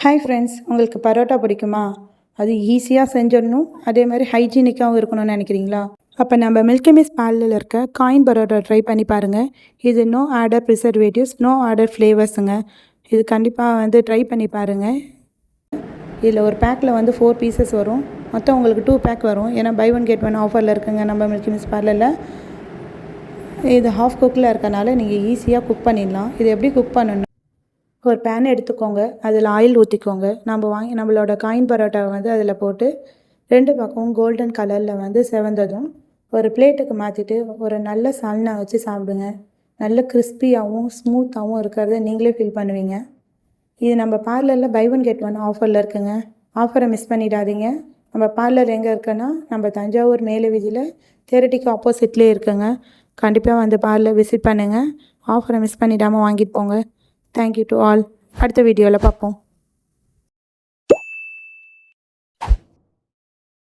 Hi friends, உங்களுக்கு பரோட்டா பிடிக்குமா? அது ஈஸியாக செஞ்சிடணும், அதே மாதிரி ஹைஜீனிக்காகவும் இருக்கணும்னு நினைக்கிறீங்களா? அப்போ நம்ம மில்கி மிஸ் பார்லரில் இருக்க காயின் பரோட்டா ட்ரை பண்ணி பாருங்கள். இது no added preservatives, no added ஃப்ளேவர்ஸுங்க. இது கண்டிப்பாக ட்ரை பண்ணி பாருங்கள். இதில் ஒரு பேக்கில் 4 பீசஸ் வரும். மொத்தம் உங்களுக்கு 2 பேக் வரும். ஏன்னா பை ஒன் கெட் ஒன் ஆஃபரில் இருக்குங்க நம்ம மில்கி மிஸ் பார்லரில். இது ஹாஃப் குக்கில் இருக்கனால நீங்கள் ஈஸியாக குக் பண்ணிடலாம். இது எப்படி குக் பண்ணணும்? ஒரு பேன் எடுத்துக்கோங்க, அதில் ஆயில் ஊற்றிக்கோங்க. நம்மளோட காயின் பரோட்டாவை அதில் போட்டு 2 பக்கமும் கோல்டன் கலரில் செவந்ததும் ஒரு பிளேட்டுக்கு மாற்றிட்டு ஒரு நல்ல சால்னா வச்சு சாப்பிடுங்க. நல்ல கிறிஸ்பியாகவும் ஸ்மூத்தாகவும் இருக்கிறத நீங்களே ஃபீல் பண்ணுவீங்க. இது நம்ம பார்லரில் பை ஒன் கெட் ஒன் ஆஃபரில் இருக்குங்க. ஆஃபரை மிஸ் பண்ணிடாதீங்க. நம்ம பார்லர் எங்கே இருக்குன்னா நம்ம தஞ்சாவூர் மேலே வீதியில் தேரட்டிக்கு ஆப்போசிட்லேயே இருக்குங்க. கண்டிப்பாக பார்லர் விசிட் பண்ணுங்கள். ஆஃபரை மிஸ் பண்ணிடாமல் வாங்கிட்டு போங்க. Thank you to all. அடுத்த வீடியோவில் பார்ப்போம்.